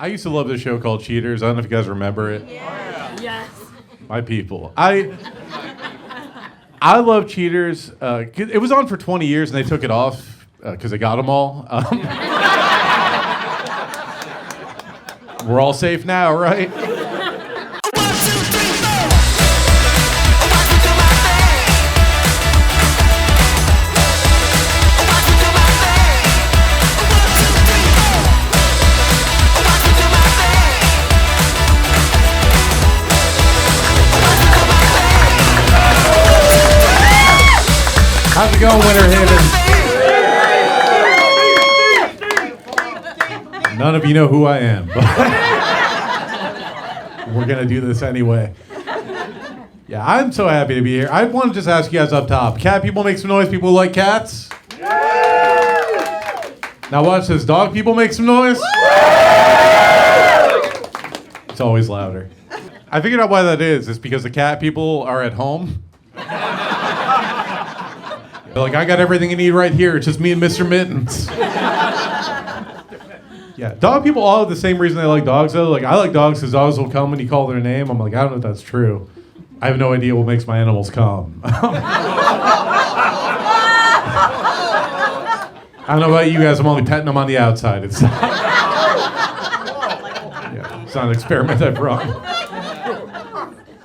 I used to love this show called Cheaters. I don't know if you guys remember it. Yeah. Yes. My people. I love Cheaters. It was on for 20 years and they took it off because they got them all. We're all safe now, right? How's it going, Winter Haven? None of you know who I am, but we're going to do this anyway. Yeah, I'm so happy to be here. I want to just ask you guys up top. Cat people make some noise. People who like cats? Now watch this. Dog people make some noise? It's always louder. I figured out why that is. It's because the cat people are at home. They're like, I got everything you need right here. It's just me and Mr. Mittens. Yeah, dog people all have the same reason they like dogs, though. Like, I like dogs because dogs will come when you call their name. I'm like, I don't know if that's true. I have no idea what makes my animals come. I don't know about you guys. I'm only petting them on the outside. It's not an experiment I've run.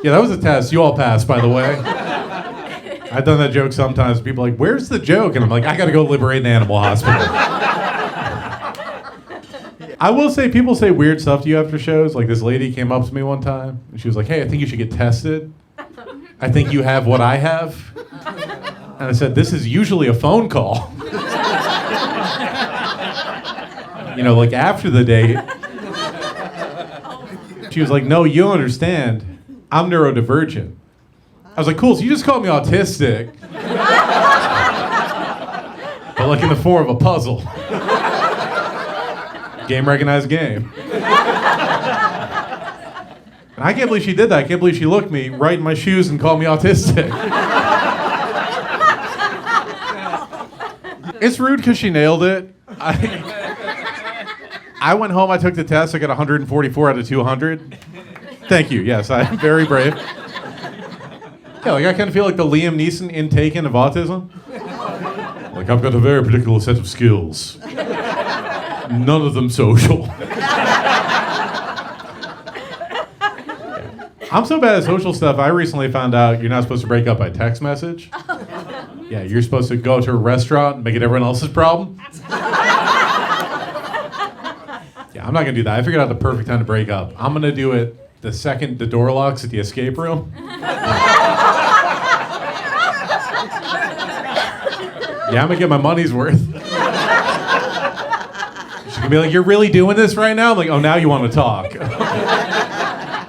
Yeah, that was a test. You all passed, by the way. I've done that joke sometimes. People are like, where's the joke? And I'm like, I gotta go liberate an animal hospital. I will say, people say weird stuff to you after shows. Like, this lady came up to me one time, and she was like, hey, I think you should get tested. I think you have what I have. And I said, this is usually a phone call. You know, like after the date. She was like, no, you don't understand. I'm neurodivergent. I was like, cool, so you just called me autistic. But like in the form of a puzzle. Game recognized game. And I can't believe she did that. I can't believe she looked me right in my shoes and called me autistic. It's rude because she nailed it. I went home, I took the test, I got 144 out of 200. Thank you, yes, I'm very brave. Yeah, like I kind of feel like the Liam Neeson in Taken of autism. Like, I've got a very particular set of skills. None of them social. I'm so bad at social stuff, I recently found out you're not supposed to break up by text message. Yeah, you're supposed to go to a restaurant and make it everyone else's problem. Yeah, I'm not gonna do that. I figured out the perfect time to break up. I'm gonna do it the second the door locks at the escape room. Yeah, I'm gonna get my money's worth. She's gonna be like, you're really doing this right now? I'm like, oh, now you want to talk. Yeah,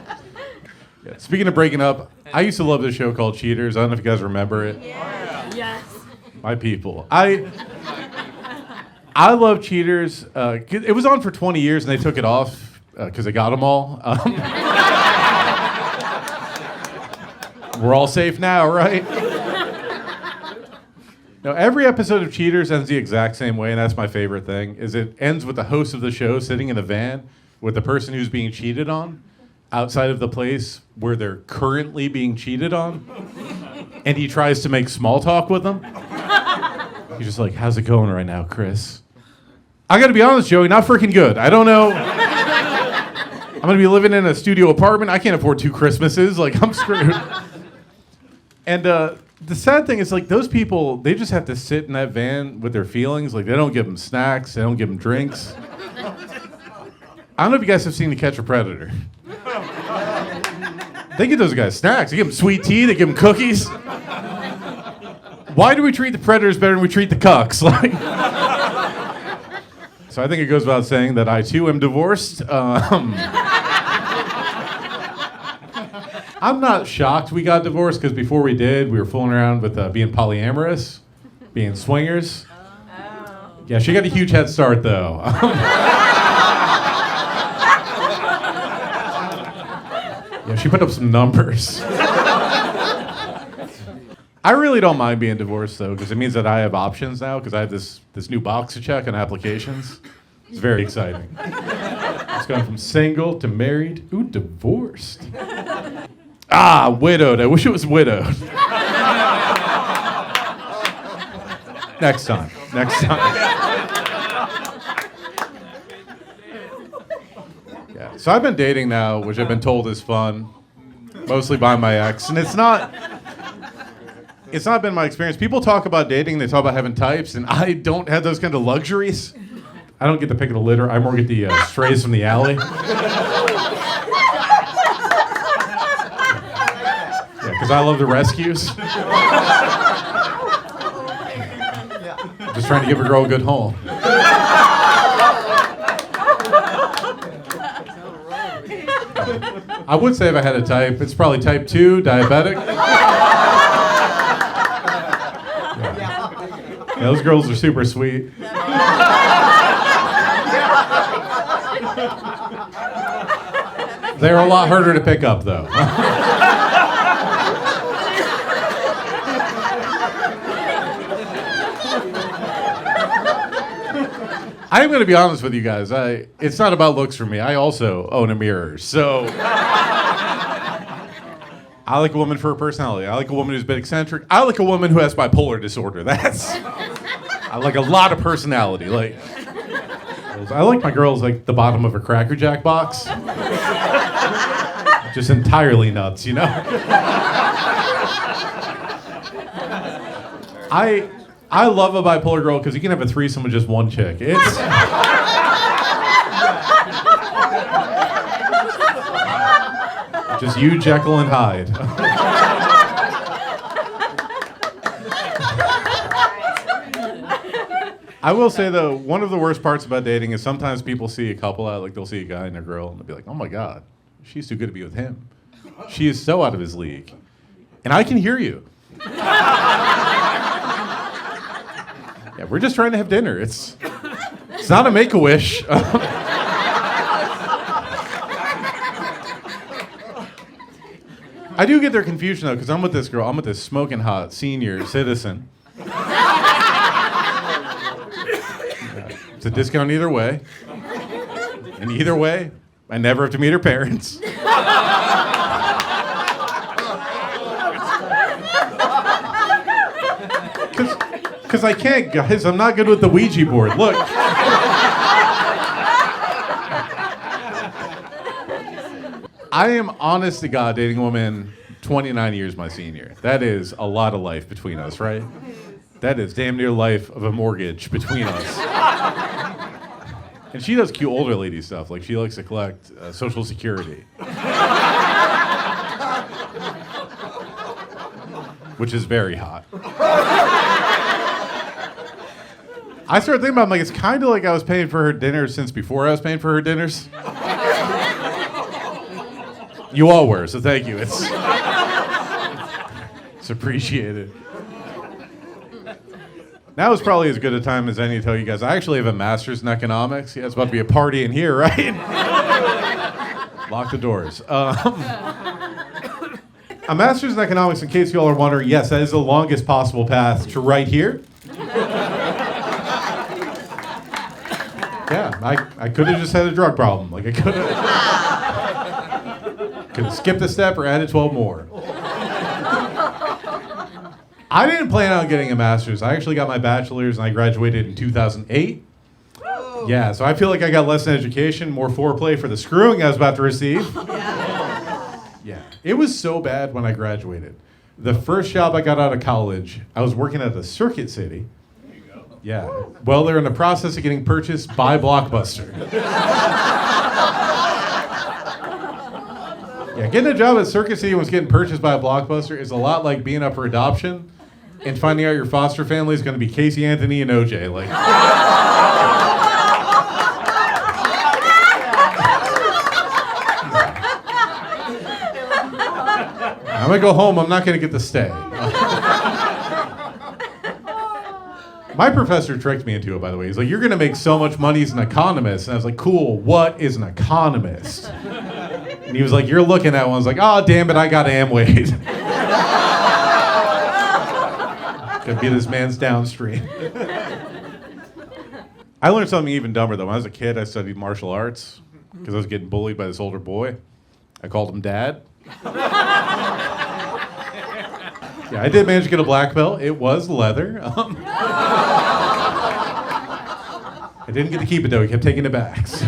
speaking of breaking up, I used to love this show called Cheaters. I don't know if you guys remember it. Yeah. Yes. My people. I love Cheaters. It was on for 20 years and they took it off because they got them all. We're all safe now, right? Now, every episode of Cheaters ends the exact same way, and that's my favorite thing, is it ends with the host of the show sitting in a van with the person who's being cheated on outside of the place where they're currently being cheated on, and he tries to make small talk with them. He's just like, how's it going right now, Chris? I gotta be honest, Joey, not freaking good. I don't know. I'm gonna be living in a studio apartment. I can't afford 2 Christmases. Like, I'm screwed. And the sad thing is, like, those people, they just have to sit in that van with their feelings. Like, they don't give them snacks. They don't give them drinks. I don't know if you guys have seen To Catch a Predator. They give those guys snacks. They give them sweet tea. They give them cookies. Why do we treat the predators better than we treat the cucks? Like, so I think it goes without saying that I, too, am divorced. I'm not shocked we got divorced, because before we did, we were fooling around with being polyamorous, being swingers. Oh. Yeah, she got a huge head start, though. Yeah, she put up some numbers. I really don't mind being divorced, though, because it means that I have options now, because I have this new box to check on applications. It's very exciting. gone from single to married. Ooh, divorced. Widowed. I wish it was widowed. Next time. Yeah. So I've been dating now, which I've been told is fun, mostly by my ex, and it's not been my experience. People talk about dating, they talk about having types, and I don't have those kind of luxuries. I don't get the pick of the litter. I more get the strays from the alley. Yeah, because I love the rescues. Just trying to give a girl a good home. I would say if I had a type, it's probably type 2, diabetic. Yeah, those girls are super sweet. They're a lot harder to pick up, though. I'm going to be honest with you guys. It's not about looks for me. I also own a mirror. So I like a woman for her personality. I like a woman who's a bit eccentric. I like a woman who has bipolar disorder. I like a lot of personality. I like my girls like the bottom of a Cracker Jack box. Just entirely nuts, you know? I love a bipolar girl because you can have a threesome with just one chick. It's just you, Jekyll, and Hyde. I will say, though, one of the worst parts about dating is sometimes people see a couple out, like they'll see a guy and a girl, and they'll be like, oh my God, she's too good to be with him. She is so out of his league. And I can hear you. Yeah, we're just trying to have dinner. It's not a make-a-wish. I do get their confusion, though, because I'm with this girl. I'm with this smoking hot senior citizen. It's a discount either way. And either way, I never have to meet her parents. Because I can't, guys. I'm not good with the Ouija board. Look. I am, honest to God, dating a woman 29 years my senior. That is a lot of life between us, right? That is damn near life of a mortgage between us. And she does cute older lady stuff. Like, she likes to collect Social Security. Which is very hot. I started thinking about it, it's kind of like I was paying for her dinners since before I was paying for her dinners. You all were, so thank you. It's appreciated. Now is probably as good a time as any to tell you guys, I actually have a master's in economics. Yeah, it's about to be a party in here, right? Lock the doors. A master's in economics, in case you all are wondering, yes, that is the longest possible path to right here. Yeah, I could have just had a drug problem. Like, I could have skipped a step or added 12 more. I didn't plan on getting a master's. I actually got my bachelor's and I graduated in 2008. Whoa. Yeah, so I feel like I got less education, more foreplay for the screwing I was about to receive. Yeah, it was so bad when I graduated. The first job I got out of college, I was working at the Circuit City. Yeah. Well, they're in the process of getting purchased by Blockbuster. Yeah, getting a job at Circuit City when it's getting purchased by a Blockbuster is a lot like being up for adoption and finding out your foster family is going to be Casey Anthony and OJ. Like, I'm going to go home. I'm not going to get to stay. My professor tricked me into it, by the way. He's like, you're going to make so much money as an economist. And I was like, cool, what is an economist? And he was like, you're looking at one. I was like, oh, damn it, I got Amway. Gonna be this man's downstream. I learned something even dumber, though. When I was a kid, I studied martial arts. because I was getting bullied by this older boy. I called him Dad. Yeah, I did manage to get a black belt. It was leather. I didn't get to keep it though. He kept taking it back. So.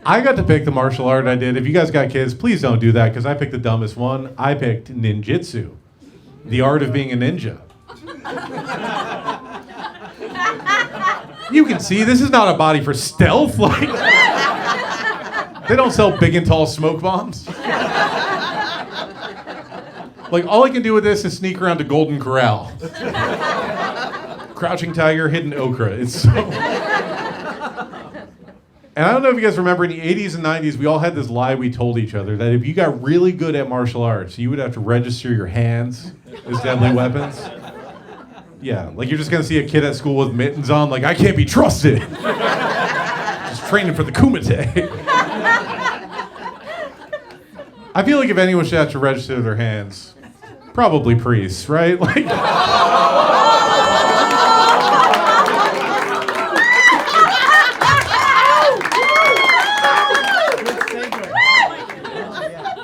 I got to pick the martial art I did. If you guys got kids, please don't do that because I picked the dumbest one. I picked Ninjutsu, the art of being a ninja. You can see this is not a body for stealth. Like, they don't sell big and tall smoke bombs. Like, all I can do with this is sneak around to Golden Corral. Crouching tiger, hidden okra. It's so... And I don't know if you guys remember, in the 80s and 90s, we all had this lie we told each other that if you got really good at martial arts, you would have to register your hands as deadly weapons. Yeah, like you're just gonna see a kid at school with mittens on, like, I can't be trusted. Just training for the kumite. I feel like if anyone should have to register their hands, probably priests, right? Like,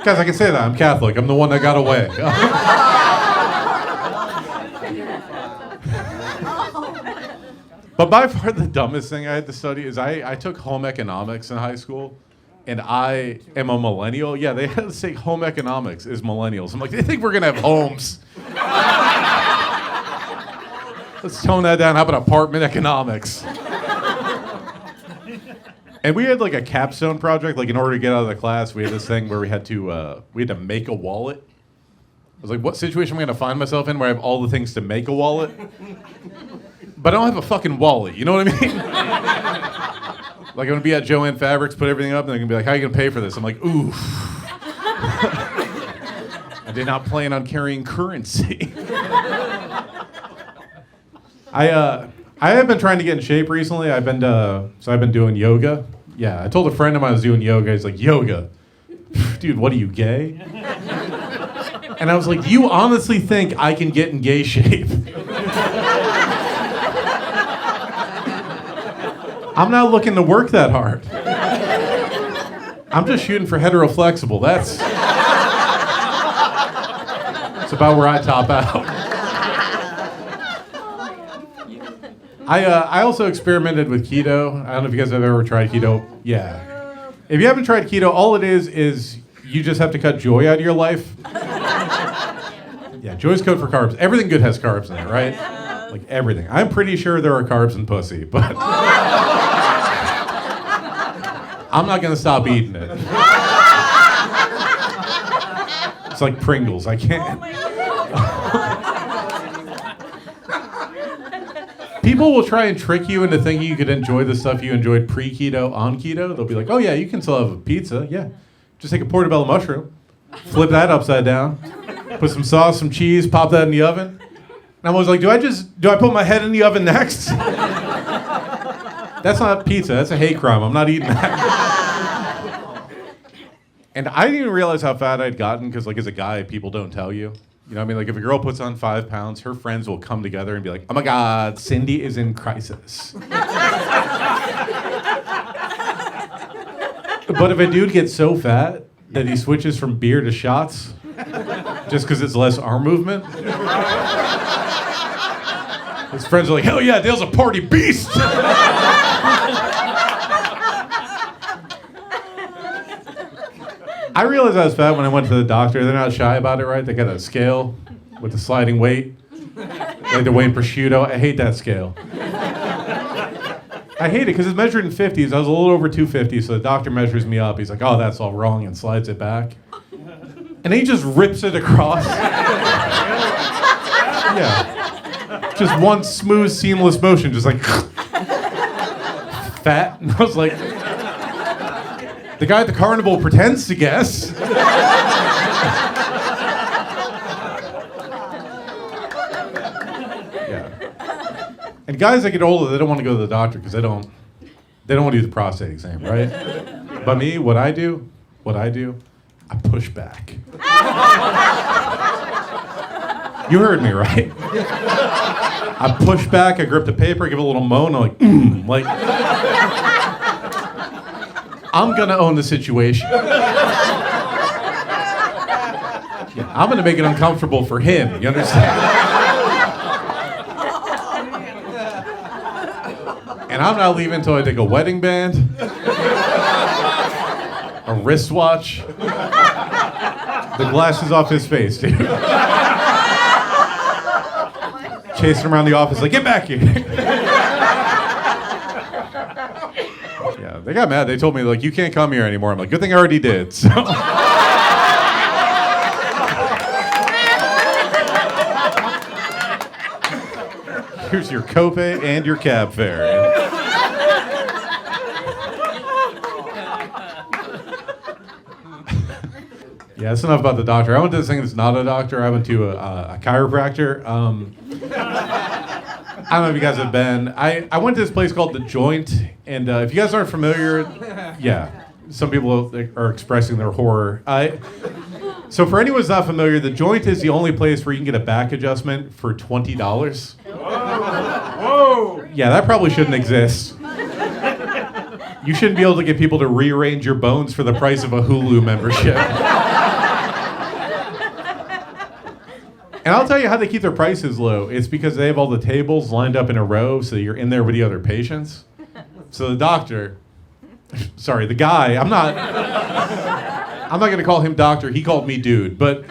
guys, I can say that. I'm Catholic. I'm the one that got away. But by far the dumbest thing I had to study is I took home economics in high school, and I am a millennial. Yeah, they had to say home economics is millennials. I'm like, they think we're going to have homes. Let's tone that down. How about apartment economics? And we had like a capstone project. Like in order to get out of the class, we had this thing where we had to make a wallet. I was like, what situation am I going to find myself in where I have all the things to make a wallet? But I don't have a fucking wallet, you know what I mean? Like I'm going to be at Joann Fabrics, put everything up, and they're going to be like, how are you going to pay for this? I'm like, oof. I did not plan on carrying currency. I have been trying to get in shape recently. I've been doing yoga. Yeah, I told a friend of mine I was doing yoga. He's like, yoga? Dude, what are you, gay? And I was like, do you honestly think I can get in gay shape? I'm not looking to work that hard. I'm just shooting for heteroflexible. That's about where I top out. I also experimented with keto. I don't know if you guys have ever tried keto. Yeah. If you haven't tried keto, all it is you just have to cut joy out of your life. Yeah, joy's code for carbs. Everything good has carbs in it, right? Like everything. I'm pretty sure there are carbs in pussy, but I'm not going to stop eating it. It's like Pringles. I can't. People will try and trick you into thinking you could enjoy the stuff you enjoyed pre-keto on keto. They'll be like, oh yeah, you can still have a pizza. Yeah. Just take a portobello mushroom, flip that upside down, put some sauce, some cheese, pop that in the oven. And I was like, do I put my head in the oven next? That's not pizza, that's a hate crime. I'm not eating that. And I didn't even realize how fat I'd gotten because like as a guy, people don't tell you. You know what I mean? Like if a girl puts on 5 pounds, her friends will come together and be like, oh my God, Cindy is in crisis. But if a dude gets so fat that he switches from beer to shots, just because it's less arm movement, his friends are like, hell yeah, Dale's a party beast. I realized I was fat when I went to the doctor. They're not shy about it, right? They got a scale with the sliding weight. Like they're weighing prosciutto. I hate that scale. I hate it because it's measured in 50s. I was a little over 250, so the doctor measures me up. He's like, oh, that's all wrong, and slides it back. And he just rips it across. Yeah. Just one smooth, seamless motion, just like fat. And I was like, the guy at the carnival pretends to guess. Yeah. And guys that get older, they don't want to go to the doctor because they don't want to do the prostate exam, right? But me, what I do, I push back. You heard me, right? I push back, I grip the paper, I give it a little moan, I'm like, like. I'm gonna own the situation. Yeah, I'm gonna make it uncomfortable for him, you understand? And I'm not leaving until I take a wedding band, a wristwatch, the glasses off his face, dude. Chasing him around the office like, get back here. Yeah, they got mad. They told me, like, you can't come here anymore. I'm like, good thing I already did, so. Here's your copay and your cab fare. Yeah, that's enough about the doctor. I went to this thing that's not a doctor. I went to a chiropractor. I don't know if you guys have been. I went to this place called The Joint, and if you guys aren't familiar, yeah, some people are expressing their horror. So for anyone who's not familiar, The Joint is the only place where you can get a back adjustment for $20. Whoa! Yeah, that probably shouldn't exist. You shouldn't be able to get people to rearrange your bones for the price of a Hulu membership. And I'll tell you how they keep their prices low. It's because they have all the tables lined up in a row, so you're in there with the other patients. So the doctor, sorry, the guy, I'm not going to call him doctor. He called me dude. But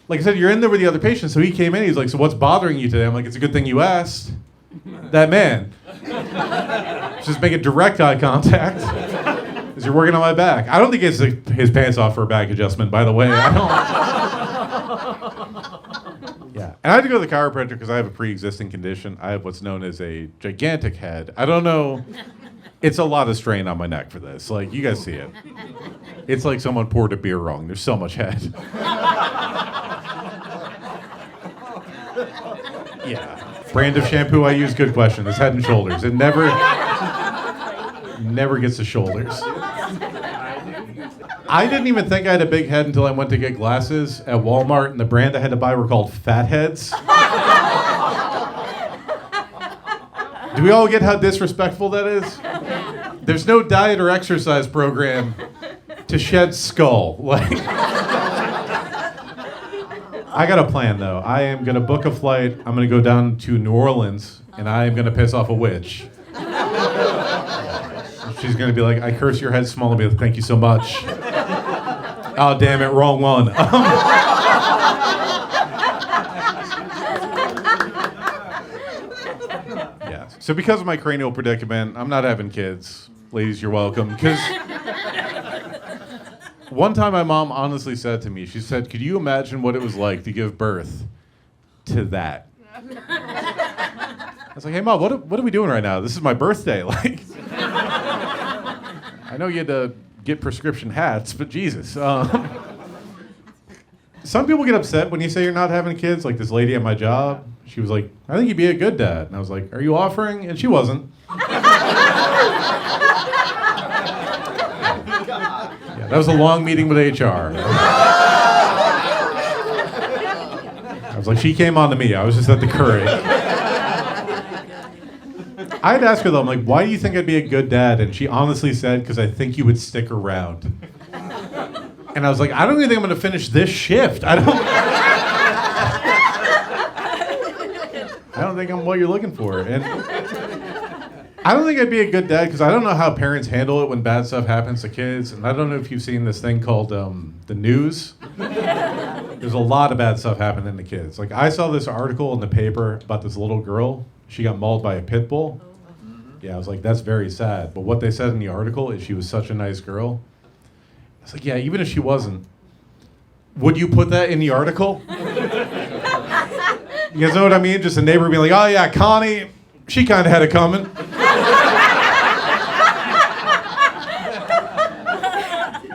like I said, you're in there with the other patients. So he came in. He's like, so what's bothering you today? I'm like, it's a good thing you asked. That man. Just make a direct eye contact as you're working on my back. I don't think it's his pants off for a back adjustment, by the way. I don't. Yeah. And I had to go to the chiropractor because I have a pre-existing condition. I have what's known as a gigantic head. I don't know. It's a lot of strain on my neck for this. Like, you guys see it. It's like someone poured a beer wrong. There's so much head. Yeah. Brand of shampoo I use, good question. It's Head and Shoulders. It never gets the shoulders. I didn't even think I had a big head until I went to get glasses at Walmart, and the brand I had to buy were called Fatheads. Do we all get how disrespectful that is? There's no diet or exercise program to shed skull. Like, I got a plan, though. I am going to book a flight. I'm going to go down to New Orleans, and I am going to piss off a witch. She's going to be like, I curse your head small. I'll be like, thank you so much. Oh, damn it, wrong one. Yeah. So because of my cranial predicament, I'm not having kids. Ladies, you're welcome. Because one time my mom honestly said to me, she said, could you imagine what it was like to give birth to that? I was like, hey, Mom, what are we doing right now? This is my birthday. Like, I know you had to get prescription hats, but Jesus. Some people get upset when you say you're not having kids. Like this lady at my job, she was like, I think you'd be a good dad. And I was like, are you offering? And she wasn't. Yeah, that was a long meeting with HR. I was like, she came on to me. I was just at the courage. I'd ask her though, I'm like, why do you think I'd be a good dad? And she honestly said, because I think you would stick around. And I was like, I don't even think I'm going to finish this shift. I don't think I'm what you're looking for. And I don't think I'd be a good dad because I don't know how parents handle it when bad stuff happens to kids. And I don't know if you've seen this thing called the news. There's a lot of bad stuff happening to kids. Like I saw this article in the paper about this little girl. She got mauled by a pit bull. Yeah, I was like, that's very sad. But what they said in the article is she was such a nice girl. I was like, yeah, even if she wasn't, would you put that in the article? You guys know what I mean? Just a neighbor being like, oh yeah, Connie, she kind of had it coming.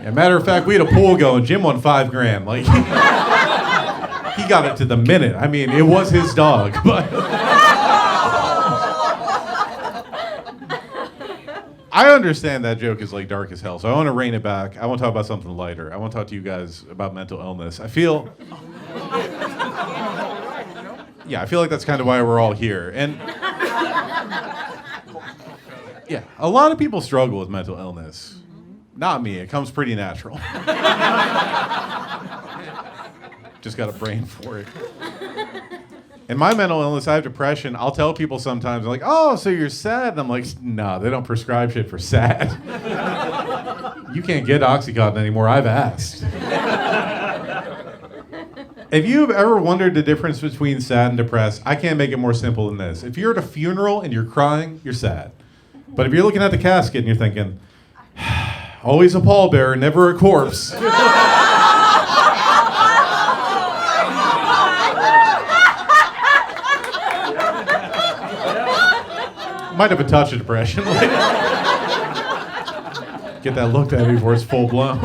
Yeah, matter of fact, we had a pool going. Jim won $5,000. Like, he got it to the minute. I mean, it was his dog, but... I understand that joke is like dark as hell, so I want to rein it back. I want to talk about something lighter. I want to talk to you guys about mental illness. I feel like that's kind of why we're all here. And Yeah, a lot of people struggle with mental illness. Not me, it comes pretty natural. Just got a brain for it. In my mental illness, I have depression. I'll tell people sometimes, like, oh, so you're sad? And I'm like, no, they don't prescribe shit for sad. You can't get Oxycontin anymore. I've asked. If you've ever wondered the difference between sad and depressed, I can't make it more simple than this. If you're at a funeral and you're crying, you're sad. But if you're looking at the casket and you're thinking, always a pallbearer, never a corpse. Might have a touch of depression. Get that looked at before it's full blown.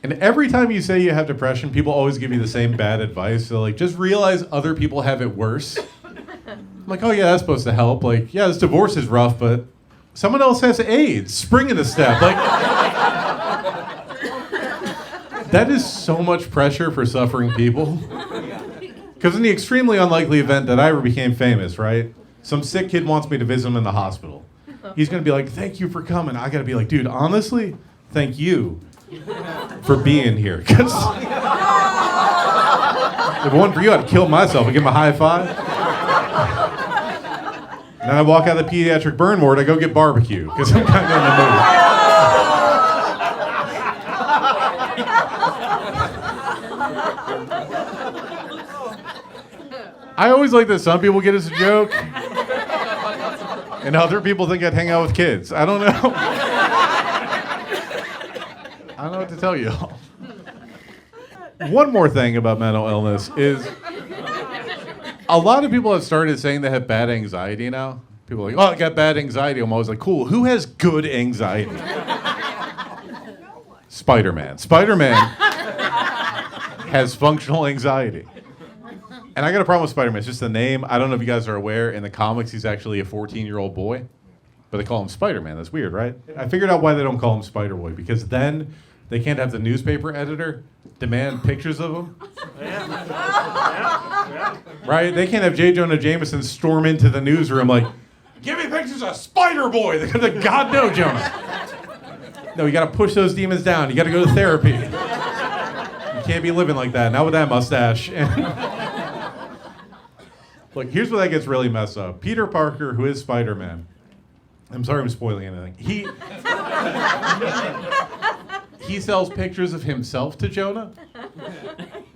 And every time you say you have depression, people always give you the same bad advice. So like, just realize other people have it worse. I'm like, oh yeah, that's supposed to help. Like, yeah, this divorce is rough, but someone else has AIDS. Spring in the step. Like, that is so much pressure for suffering people. Because in the extremely unlikely event that I ever became famous, right? Some sick kid wants me to visit him in the hospital. He's going to be like, thank you for coming. I got to be like, dude, honestly, thank you for being here. Because if it wasn't for you, I'd kill myself and give him a high five. Then I walk out of the pediatric burn ward, I go get barbecue, because I'm kind of in the mood. I always like that some people get it as a joke, and other people think I'd hang out with kids. I don't know. I don't know what to tell you all. One more thing about mental illness is a lot of people have started saying they have bad anxiety now. People are like, oh, I got bad anxiety. I'm always like, cool. Who has good anxiety? Spider-Man. Spider-Man has functional anxiety. And I got a problem with Spider-Man. It's just the name. I don't know if you guys are aware. In the comics, he's actually a 14-year-old boy. But they call him Spider-Man. That's weird, right? I figured out why they don't call him Spider-Boy. Because then they can't have the newspaper editor demand pictures of him. Right? They can't have J. Jonah Jameson storm into the newsroom like, give me pictures of Spider-Boy. They're like, God, no, Jonah. No, you got to push those demons down. You got to go to therapy. You can't be living like that. Not with that mustache. Look, here's where that gets really messed up. Peter Parker, who is Spider-Man, I'm sorry I'm spoiling anything. He sells pictures of himself to Jonah.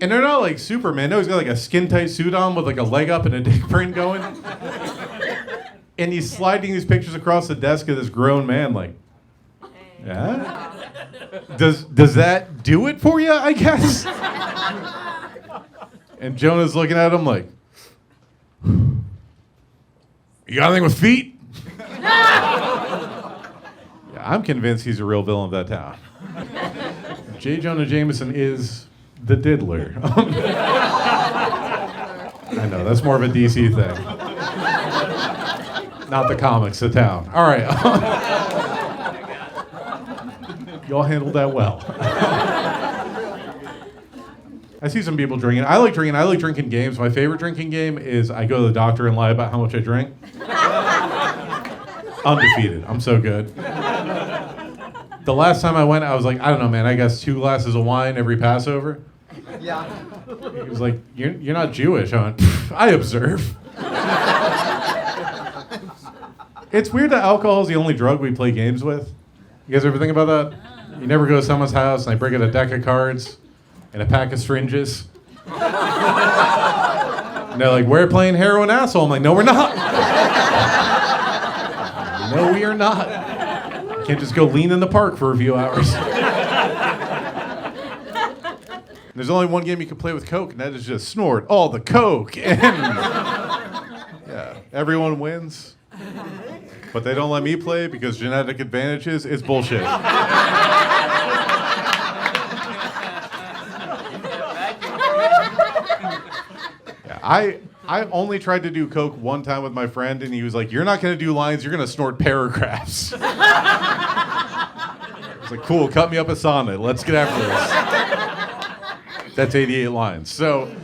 And they're not like Superman. No, he's got like a skin-tight suit on with like a leg up and a dick print going. And he's sliding these pictures across the desk of this grown man like, yeah? Does that do it for you, I guess? And Jonah's looking at him like, you got anything with feet? Yeah, I'm convinced he's a real villain of that town. J. Jonah Jameson is the diddler. I know, that's more of a DC thing. Not the comics, the town. All right. Y'all handled that well. I see some people drinking. I like drinking games. My favorite drinking game is I go to the doctor and lie about how much I drink. Undefeated. I'm so good. The last time I went, I was like, I don't know, man. I guess 2 glasses of wine every Passover. Yeah. He was like, you're not Jewish. I went, I observe. It's weird that alcohol is the only drug we play games with. You guys ever think about that? You never go to someone's house and they bring out a deck of cards and a pack of syringes. And they're like, we're playing heroin asshole. I'm like, no, we're not. No, we are not. You can't just go lean in the park for a few hours. There's only one game you can play with Coke, and that is just snort all the Coke. And yeah, everyone wins. But they don't let me play because genetic advantages is bullshit. I only tried to do Coke one time with my friend, and he was like, you're not going to do lines, you're going to snort paragraphs. I was like, cool, cut me up a sonnet. Let's get after this. That's 88 lines. So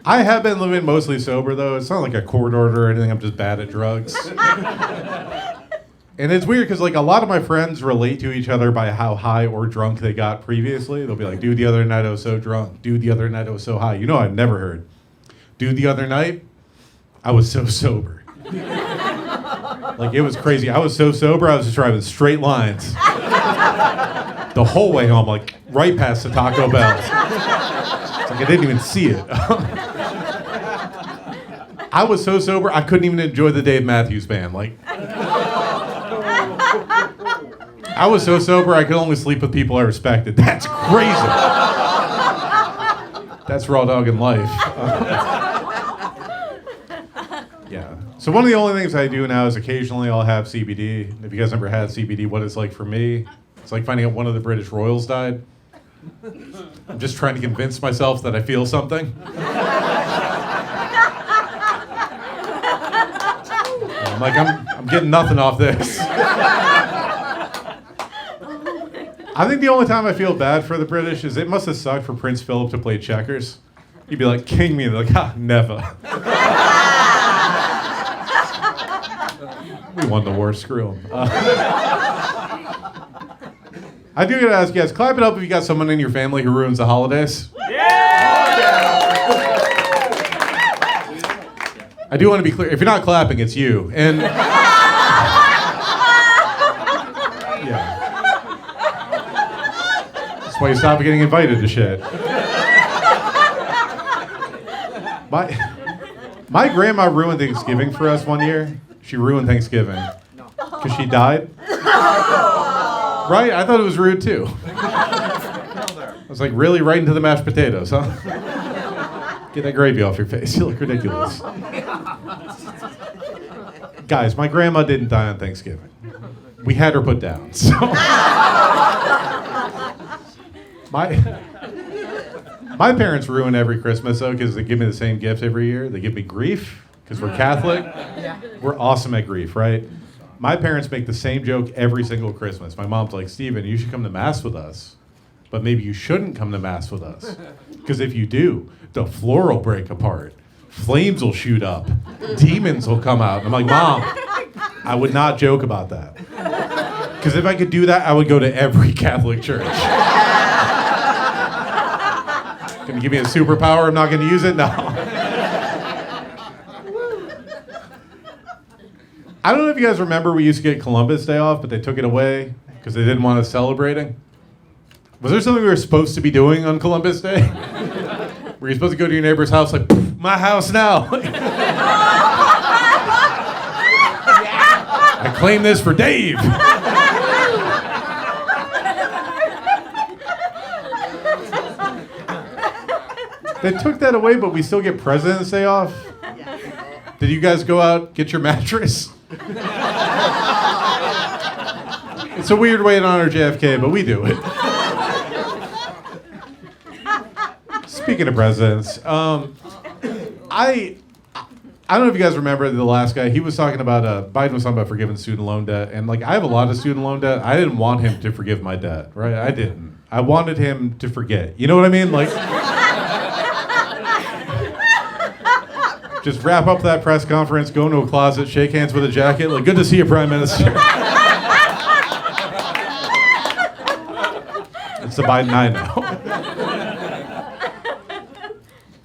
I have been living mostly sober, though. It's not like a court order or anything. I'm just bad at drugs. And it's weird because like a lot of my friends relate to each other by how high or drunk they got previously. They'll be like, dude, the other night I was so drunk. Dude, the other night I was so high. You know, I've never heard. Dude, the other night I was so sober. Like, it was crazy. I was so sober, I was just driving straight lines. The whole way home, like right past the Taco Bell. It's like I didn't even see it. I was so sober, I couldn't even enjoy the Dave Matthews Band. Like, I was so sober, I could only sleep with people I respected. That's crazy. That's raw dog in life. Yeah. So one of the only things I do now is occasionally I'll have CBD. If you guys ever had CBD, what it's like for me, it's like finding out one of the British royals died. I'm just trying to convince myself that I feel something. I'm like, I'm getting nothing off this. I think the only time I feel bad for the British is it must have sucked for Prince Philip to play checkers. He'd be like, king me, and they're like, never. We won the war, screw him. I do gotta ask you guys, clap it up if you got someone in your family who ruins the holidays. I do want to be clear, if you're not clapping, it's you. And yeah. That's why you stop getting invited to shit. My grandma ruined Thanksgiving for us one year. She ruined Thanksgiving. Because she died. Right? I thought it was rude too. I was like, really? Right into the mashed potatoes, huh? Get that gravy off your face. You look ridiculous. Guys, my grandma didn't die on Thanksgiving. We had her put down. So my parents ruin every Christmas, though, because they give me the same gifts every year. They give me grief, because we're Catholic. We're awesome at grief, right? My parents make the same joke every single Christmas. My mom's like, Steven, you should come to Mass with us, but maybe you shouldn't come to Mass with us, because if you do, the floor will break apart. Flames will shoot up. Demons will come out. And I'm like, Mom, I would not joke about that. Because if I could do that, I would go to every Catholic church. Gonna give me a superpower, I'm not gonna use it? No. I don't know if you guys remember we used to get Columbus Day off, but they took it away because they didn't want us celebrating. Was there something we were supposed to be doing on Columbus Day? Were you supposed to go to your neighbor's house like, my house now? I claim this for Dave. They took that away, but we still get President's Day off. Did you guys go out, get your mattress? It's a weird way to honor JFK, but we do it. Speaking of presidents, I don't know if you guys remember the last guy. He was talking about, Biden was talking about forgiving student loan debt. And like, I have a lot of student loan debt. I didn't want him to forgive my debt, right? I didn't. I wanted him to forget. You know what I mean? Like, just wrap up that press conference, go into a closet, shake hands with a jacket. Like, good to see you, Prime Minister. It's the Biden I know.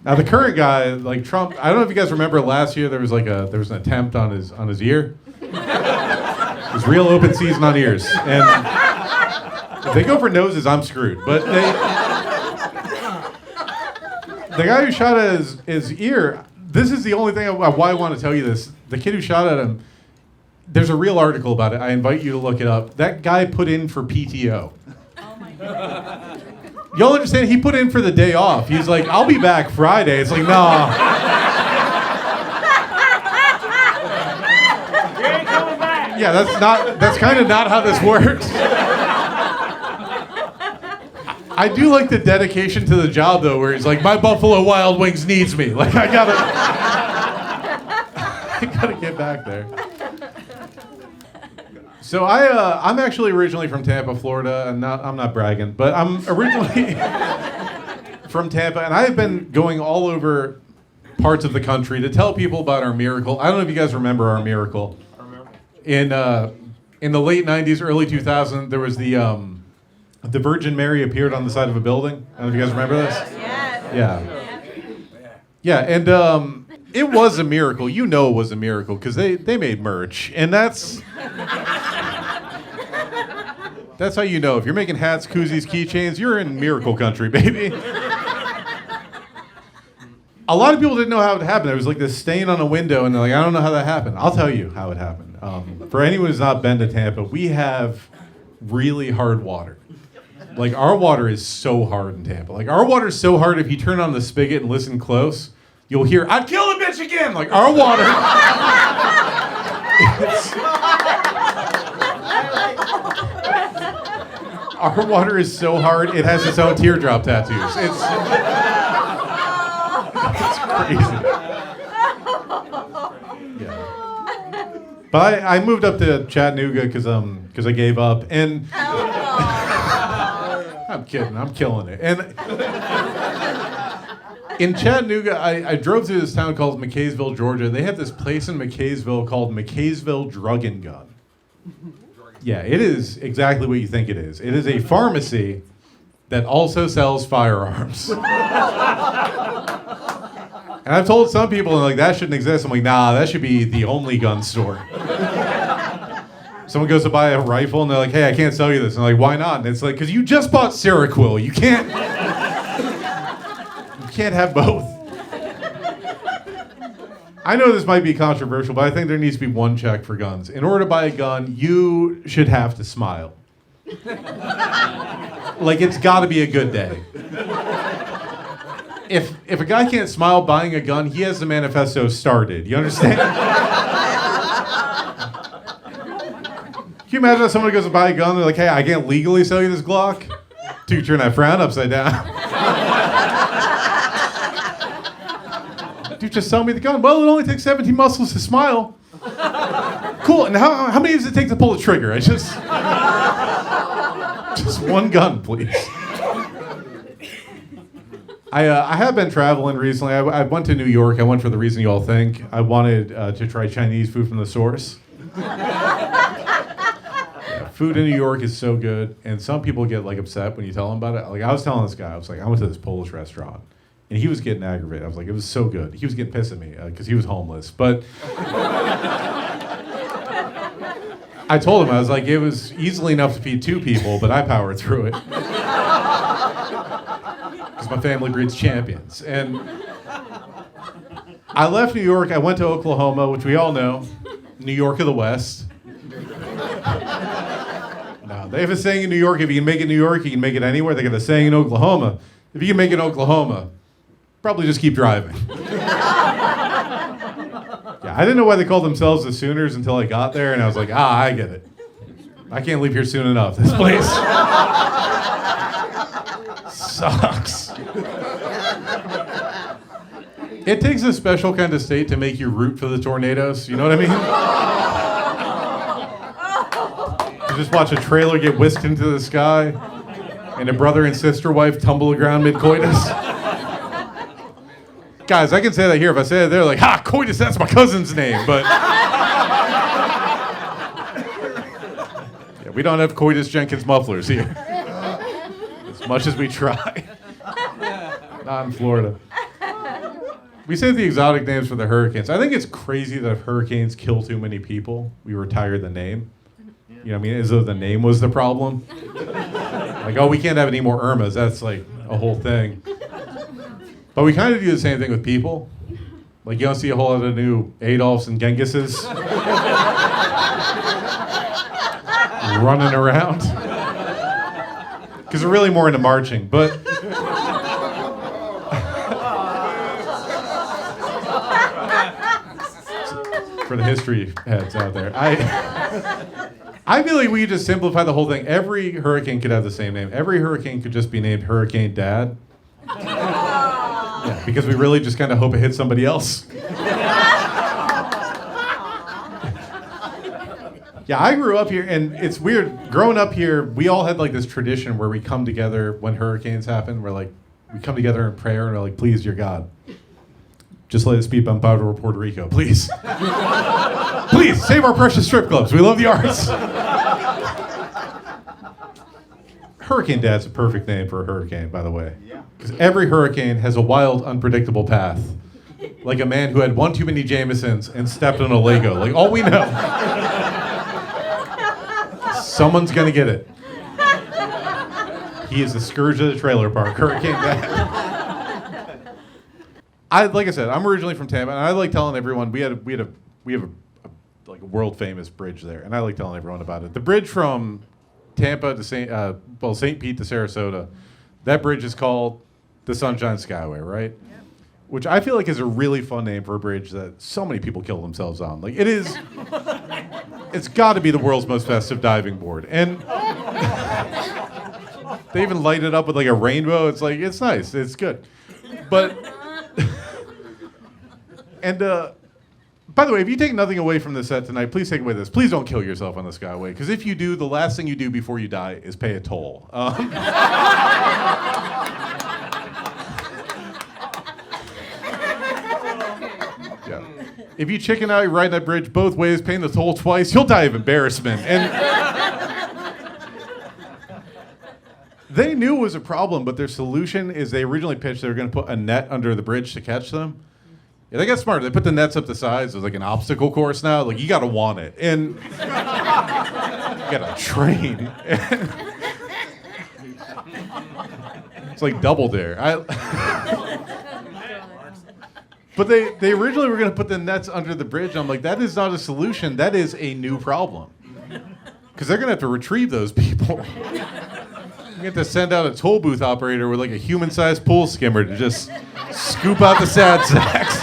Now the current guy, like Trump, I don't know if you guys remember last year there was an attempt on his ear. It was real open season on ears, and if they go for noses, I'm screwed. But the guy who shot at his ear. This is the only thing why I want to tell you this. The kid who shot at him, there's a real article about it. I invite you to look it up. That guy put in for PTO. Oh my God. Y'all understand? He put in for the day off. He's like, I'll be back Friday. It's like, no. You ain't coming back. Yeah, that's kind of not how this works. I do like the dedication to the job, though, where he's like, my Buffalo Wild Wings needs me. Like, I gotta get back there. So I'm actually originally from Tampa, Florida, and I'm not bragging, but I'm originally from Tampa, and I have been going all over parts of the country to tell people about our miracle. I don't know if you guys remember our miracle. I remember. In the late 90s, early 2000s, there was the Virgin Mary appeared on the side of a building. I don't know if you guys remember this. Yes. Yeah, and it was a miracle. You know it was a miracle because they made merch, and that's how you know. If you're making hats, koozies, keychains, you're in miracle country, baby. A lot of people didn't know how it happened. There was like this stain on a window, and they're like, I don't know how that happened. I'll tell you how it happened. For anyone who's not been to Tampa, we have really hard water. Like, our water is so hard in Tampa. Like, our water is so hard, if you turn on the spigot and listen close, you'll hear, I'd kill a bitch again! Like, our water... Our water is so hard, it has its own teardrop tattoos. It's crazy. Yeah. But I moved up to Chattanooga because I gave up, and I'm kidding, I'm killing it. And in Chattanooga, I drove through this town called McKaysville, Georgia. They have this place in McKaysville called McKaysville Drug and Gun. Yeah, it is exactly what you think it is. It is a pharmacy that also sells firearms. And I've told some people, like, that shouldn't exist. I'm like, nah, that should be the only gun store. Someone goes to buy a rifle, and they're like, hey, I can't sell you this. And I'm like, why not? And it's like, because you just bought Seroquel. You can't have both. I know this might be controversial, but I think there needs to be one check for guns. In order to buy a gun, you should have to smile. Like, it's got to be a good day. If a guy can't smile buying a gun, he has the manifesto started. You understand? Can you imagine if someone goes to buy a gun, they're like, hey, I can't legally sell you this Glock? Dude, turn that frown upside down. Dude, just sell me the gun. Well, it only takes 17 muscles to smile. Cool, and how many does it take to pull the trigger? Just one gun, please. I have been traveling recently. I went to New York. I went for the reason you all think. I wanted to try Chinese food from the source. Yeah, food in New York is so good, and some people get like upset when you tell them about it. Like, I was telling this guy, I was like, I went to this Polish restaurant, and he was getting aggravated. I was like, it was so good. He was getting pissed at me because he was homeless. But I told him, I was like, it was easily enough to feed 2 people, but I powered through it. Because my family breeds champions. And I left New York. I went to Oklahoma, which we all know, New York of the West. No, they have a saying in New York, if you can make it in New York, you can make it anywhere. They got a saying in Oklahoma, if you can make it in Oklahoma, probably just keep driving. Yeah, I didn't know why they called themselves the Sooners until I got there, and I was like, I get it. I can't leave here soon enough. This place sucks. It takes a special kind of state to make you root for the tornadoes. You know what I mean? You just watch a trailer get whisked into the sky, and a brother and sister wife tumble aground mid-coitus. Guys, I can say that here. If I say it there, like, ha, coitus, that's my cousin's name. But yeah, we don't have coitus Jenkins mufflers here. As much as we try. Not in Florida. We say the exotic names for the hurricanes. I think it's crazy that if hurricanes kill too many people, we retire the name. You know what I mean? As though the name was the problem. Like, oh, we can't have any more Irmas. That's like a whole thing. But we kind of do the same thing with people. Like, you don't see a whole lot of new Adolfs and Gengises running around. Because they're really more into marching. But for the history heads out there, I feel like we could just simplify the whole thing. Every hurricane could have the same name. Every hurricane could just be named Hurricane Dad. Yeah, because we really just kind of hope it hits somebody else. Yeah, I grew up here, and it's weird. Growing up here, we all had like this tradition where we come together when hurricanes happen. We're like, we come together in prayer, and we're like, please, dear God, Just let a speed bump out over Puerto Rico, please. Please, save our precious strip clubs. We love the arts. Hurricane Dad's a perfect name for a hurricane, by the way. Because every hurricane has a wild, unpredictable path. Like a man who had one too many Jamesons and stepped on a Lego. Like, all we know. Someone's gonna get it. He is the scourge of the trailer park, Hurricane Dad. Like I said, I'm originally from Tampa, and I like telling everyone we have a like a world famous bridge there, and I like telling everyone about it. The bridge from Tampa to St. Pete to Sarasota, that bridge is called the Sunshine Skyway, right? Yep. Which I feel like is a really fun name for a bridge that so many people kill themselves on. Like, it is, it's got to be the world's most festive diving board, and they even light it up with like a rainbow. It's like, it's nice, it's good, but. And by the way, if you take nothing away from the set tonight, please take away this. Please don't kill yourself on the Skyway, because if you do, the last thing you do before you die is pay a toll. Yeah. If you chicken out, you're riding that bridge both ways, paying the toll twice, you'll die of embarrassment. And they knew it was a problem, but their solution is they originally pitched they were going to put a net under the bridge to catch them. Yeah, they got smart. They put the nets up the sides. There's like an obstacle course now. Like, you got to want it. And you got to train. It's like Double Dare. But they originally were going to put the nets under the bridge. I'm like, that is not a solution. That is a new problem. Because they're going to have to retrieve those people. You have to send out a toll booth operator with like a human-sized pool skimmer to just scoop out the sad sacks.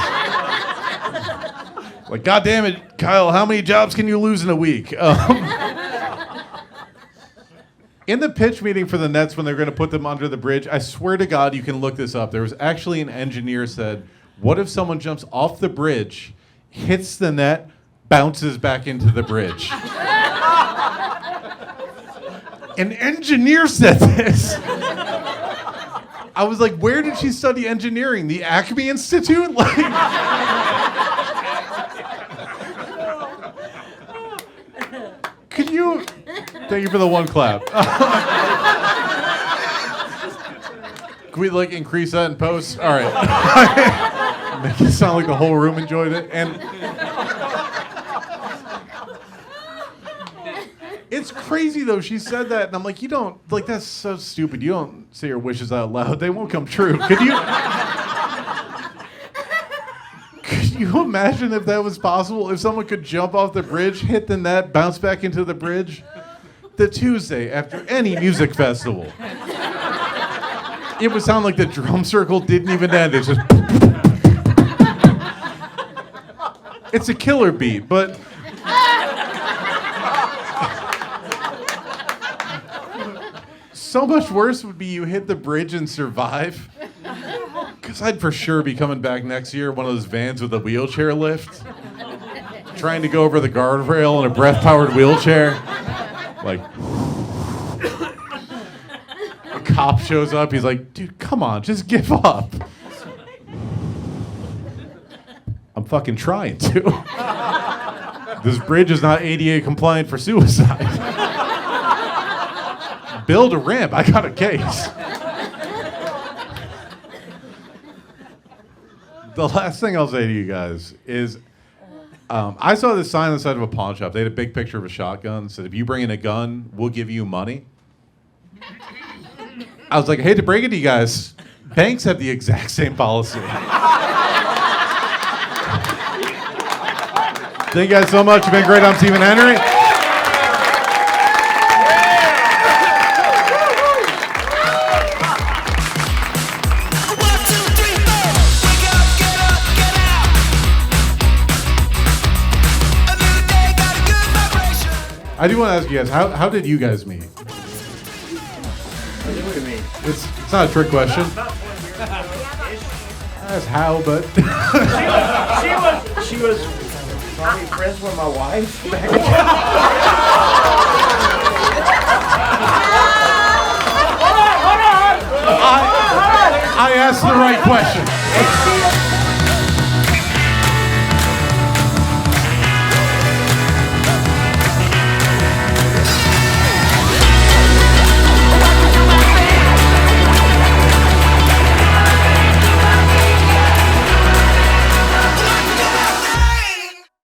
Like, God damn it, Kyle, how many jobs can you lose in a week? In the pitch meeting for the Nets when they're going to put them under the bridge, I swear to God, you can look this up. There was actually an engineer said, what if someone jumps off the bridge, hits the net, bounces back into the bridge? An engineer said this. I was like, where did she study engineering? The Acme Institute? Could you... Thank you for the one clap. Can we, like, increase that in post? All right. Make it sound like the whole room enjoyed it. And it's crazy, though. She said that, and I'm like, you don't... Like, that's so stupid. You don't say your wishes out loud. They won't come true. Could you... Could you imagine if that was possible? If someone could jump off the bridge, hit the net, bounce back into the bridge? The Tuesday after any music festival. It would sound like the drum circle didn't even end. It's just... It's a killer beat, but... So much worse would be you hit the bridge and survive. Because I'd for sure be coming back next year, one of those vans with a wheelchair lift. Trying to go over the guardrail in a breath-powered wheelchair. Like... A cop shows up, he's like, dude, come on, just give up. I'm fucking trying to. This bridge is not ADA compliant for suicide. Build a ramp, I got a case. The last thing I'll say to you guys is, I saw this sign on the side of a pawn shop. They had a big picture of a shotgun. It said, if you bring in a gun, we'll give you money. I was like, I hate to break it to you guys. Banks have the exact same policy. Thank you guys so much. You've been great. I'm Stephen Henry. I do want to ask you guys, how did you guys meet? Look at me. It's not a trick question. That's how, but... She was probably friends with my wife. I asked the right question.